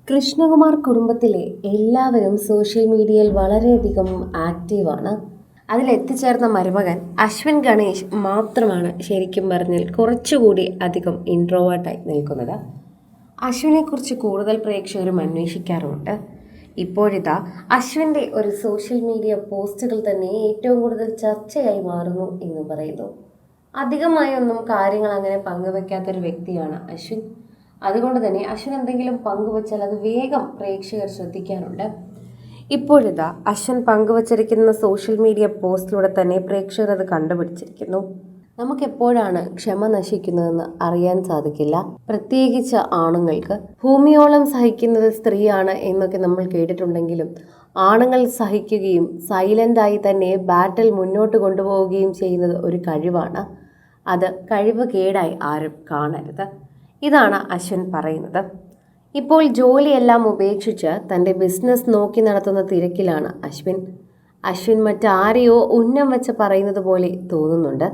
കൃഷ്ണകുമാർ കുടുംബത്തിലെ എല്ലാവരും സോഷ്യൽ മീഡിയയിൽ വളരെയധികം ആക്റ്റീവാണ്. അതിലെത്തിച്ചേർന്ന മരുമകൻ അശ്വിൻ ഗണേഷ് മാത്രമാണ് ശരിക്കും പറഞ്ഞാൽ കുറച്ചുകൂടി അധികം ഇൻട്രോവേർട്ടായി നിൽക്കുന്നത്. അശ്വിനെക്കുറിച്ച് കൂടുതൽ പ്രേക്ഷകരും അന്വേഷിക്കാറുമുണ്ട്. ഇപ്പോഴിതാ അശ്വിൻ്റെ ഒരു സോഷ്യൽ മീഡിയ പോസ്റ്റുകൾ തന്നെ ഏറ്റവും കൂടുതൽ ചർച്ചയായി മാറുന്നു എന്ന് പറയുന്നു. അധികമായൊന്നും കാര്യങ്ങൾ അങ്ങനെ പങ്കുവെക്കാത്തൊരു വ്യക്തിയാണ് അശ്വിൻ. അതുകൊണ്ട് തന്നെ അശ്വിൻ എന്തെങ്കിലും പങ്കുവച്ചാൽ അത് വേഗം പ്രേക്ഷകർ ശ്രദ്ധിക്കാറുണ്ട്. ഇപ്പോഴിതാ അശ്വിൻ പങ്കുവച്ചിരിക്കുന്ന സോഷ്യൽ മീഡിയ പോസ്റ്റിലൂടെ തന്നെ പ്രേക്ഷകർ അത് കണ്ടുപിടിച്ചിരിക്കുന്നു. നമുക്കെപ്പോഴാണ് ക്ഷമ നശിക്കുന്നതെന്ന് അറിയാൻ സാധിക്കില്ല. പ്രത്യേകിച്ച് ആണുങ്ങൾക്ക്. ഭൂമിയോളം സഹിക്കുന്നത് സ്ത്രീയാണ് എന്നൊക്കെ നമ്മൾ കേട്ടിട്ടുണ്ടെങ്കിലും ആണുങ്ങൾ സഹിക്കുകയും സൈലൻ്റായി തന്നെ ബാറ്റിൽ മുന്നോട്ട് കൊണ്ടുപോവുകയും ചെയ്യുന്നത് ഒരു കഴിവാണ്. അത് കഴിവ് കേടായി ആരും കാണരുത്. ഇതാണ് അശ്വിൻ പറയുന്നത്. ഇപ്പോൾ ജോലിയെല്ലാം ഉപേക്ഷിച്ച് തൻ്റെ ബിസിനസ് നോക്കി നടത്തുന്ന തിരക്കിലാണ് അശ്വിൻ മറ്റാരെയോ ഉന്നം വെച്ച് പറയുന്നത് പോലെ തോന്നുന്നുണ്ട്.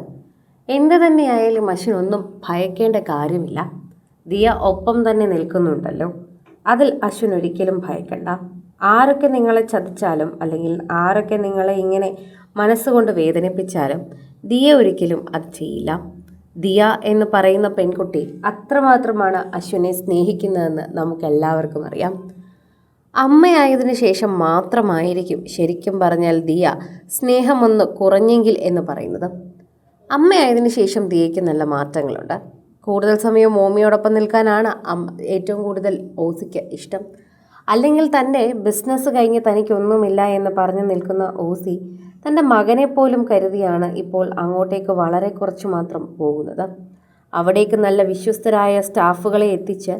എന്ത് തന്നെയായാലും അശ്വിൻ ഒന്നും ഭയക്കേണ്ട കാര്യമില്ല. ദിയ ഒപ്പം തന്നെ നിൽക്കുന്നുണ്ടല്ലോ. അതിൽ അശ്വിൻ ഒരിക്കലും ഭയക്കണ്ട. ആരൊക്കെ നിങ്ങളെ ചതിച്ചാലും അല്ലെങ്കിൽ ആരൊക്കെ നിങ്ങളെ ഇങ്ങനെ മനസ്സുകൊണ്ട് വേദനിപ്പിച്ചാലും ദിയ ഒരിക്കലും അത് ചെയ്യില്ല. ദിയ എന്ന് പറയുന്ന പെൺകുട്ടി അത്രമാത്രമാണ് അശ്വിനെ സ്നേഹിക്കുന്നതെന്ന് നമുക്കെല്ലാവർക്കും അറിയാം. അമ്മയായതിനു ശേഷം മാത്രമായിരിക്കും ശരിക്കും പറഞ്ഞാൽ ദിയ സ്നേഹമൊന്ന് കുറഞ്ഞെങ്കിൽ എന്ന് പറയുന്നത്. അമ്മയായതിനു ശേഷം ദിയയ്ക്ക് നല്ല മാറ്റങ്ങളുണ്ട്. കൂടുതൽ സമയം മോമിയോടൊപ്പം നിൽക്കാനാണ് ഏറ്റവും കൂടുതൽ ഓസിക്ക് ഇഷ്ടം. അല്ലെങ്കിൽ തൻ്റെ ബിസിനസ് കഴിഞ്ഞ് തനിക്കൊന്നുമില്ല എന്ന് പറഞ്ഞു നിൽക്കുന്ന ഓസി തൻ്റെ മകനെ പോലും കരുതിയാണ് ഇപ്പോൾ അങ്ങോട്ടേക്ക് വളരെ കുറച്ച് മാത്രം പോകുന്നത്. അവിടേക്ക് നല്ല വിശ്വസ്തരായ സ്റ്റാഫുകളെ എത്തിച്ച്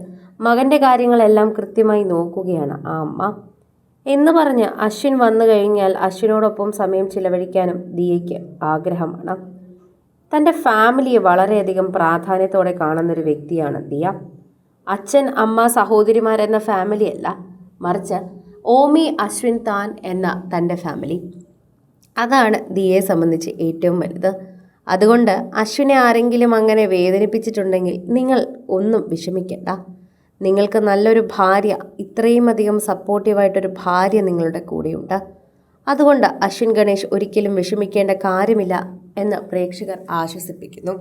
മകൻ്റെ കാര്യങ്ങളെല്ലാം കൃത്യമായി നോക്കുകയാണ് ആ അമ്മ. എന്ന് പറഞ്ഞ് അശ്വിൻ വന്നു കഴിഞ്ഞാൽ അശ്വിനോടൊപ്പം സമയം ചിലവഴിക്കാനും ദിയയ്ക്ക് ആഗ്രഹമാണ്. തൻ്റെ ഫാമിലിയെ വളരെയധികം പ്രാധാന്യത്തോടെ കാണുന്നൊരു വ്യക്തിയാണ് ദിയ. അച്ഛൻ, അമ്മ, സഹോദരിമാരെന്ന ഫാമിലിയല്ല, മറിച്ച് ഓമി, അശ്വിൻ, താൻ എന്ന തൻ്റെ ഫാമിലി. അതാണ് ദിയയെ സംബന്ധിച്ച് ഏറ്റവും വലുത്. അതുകൊണ്ട് അശ്വിനെ ആരെങ്കിലും അങ്ങനെ വേദനിപ്പിച്ചിട്ടുണ്ടെങ്കിൽ നിങ്ങൾ ഒന്നും വിഷമിക്കേണ്ട. നിങ്ങൾക്ക് നല്ലൊരു ഭാര്യ, ഇത്രയും അധികം സപ്പോർട്ടീവായിട്ടൊരു ഭാര്യ നിങ്ങളുടെ കൂടെയുണ്ട്. അതുകൊണ്ട് അശ്വിൻ ഗണേഷ് ഒരിക്കലും വിഷമിക്കേണ്ട കാര്യമില്ല എന്ന് പ്രേക്ഷകർ ആശ്വസിപ്പിക്കുന്നു.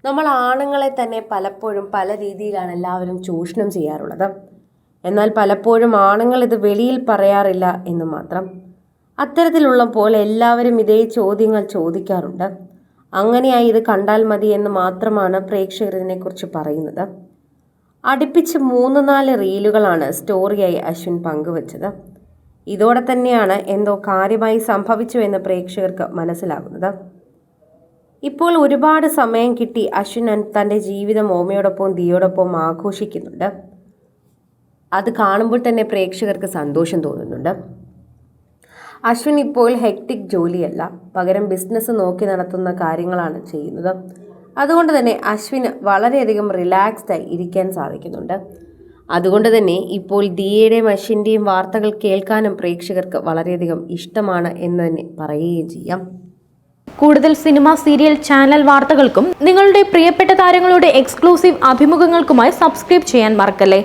നമ്മൾ ആണുങ്ങളെ തന്നെ പലപ്പോഴും പല രീതിയിലാണ് എല്ലാവരും ചൂഷണം ചെയ്യാറുള്ളത്. എന്നാൽ പലപ്പോഴും ആണുങ്ങൾ ഇത് വെളിയിൽ പറയാറില്ല എന്ന് മാത്രം. അത്തരത്തിലുള്ളപ്പോൾ എല്ലാവരും ഇതേ ചോദ്യങ്ങൾ ചോദിക്കാറുണ്ട്. അങ്ങനെയായി ഇത് കണ്ടാൽ മതി എന്ന് മാത്രമാണ് പ്രേക്ഷകർ ഇതിനെക്കുറിച്ച് പറയുന്നത്. അടുപ്പിച്ച് 3-4 റീലുകളാണ് സ്റ്റോറിയായി അശ്വിൻ പങ്കുവച്ചത്. ഇതോടെ തന്നെയാണ് എന്തോ കാര്യമായി സംഭവിച്ചു എന്ന് പ്രേക്ഷകർക്ക് മനസ്സിലാകുന്നത്. ഇപ്പോൾ ഒരുപാട് സമയം കിട്ടി അശ്വിൻ തൻ്റെ ജീവിതം ഓമയോടൊപ്പം ദിയോടൊപ്പം ആഘോഷിക്കുന്നുണ്ട്. അത് കാണുമ്പോൾ തന്നെ പ്രേക്ഷകർക്ക് സന്തോഷം തോന്നുന്നുണ്ട്. അശ്വിൻ ഇപ്പോൾ ഹെക്ടിക് ജോലിയല്ല, പകരം ബിസിനസ് നോക്കി നടത്തുന്ന കാര്യങ്ങളാണ് ചെയ്യുന്നത്. അതുകൊണ്ട് തന്നെ അശ്വിന് വളരെയധികം റിലാക്സ്ഡായി ഇരിക്കാൻ സാധിക്കുന്നുണ്ട്. അതുകൊണ്ട് തന്നെ ഇപ്പോൾ ദിയയുടെയും അശ്വിൻ്റെയും വാർത്തകൾ കേൾക്കാനും പ്രേക്ഷകർക്ക് വളരെയധികം ഇഷ്ടമാണ് എന്ന് തന്നെ പറയുകയും ചെയ്യാം. കൂടുതൽ സിനിമ, സീരിയൽ, ചാനൽ വാർത്തകൾക്കും നിങ്ങളുടെ പ്രിയപ്പെട്ട താരങ്ങളുടെ എക്സ്ക്ലൂസീവ് അഭിമുഖങ്ങൾക്കുമായി സബ്സ്ക്രൈബ് ചെയ്യാൻ മറക്കല്ലേ.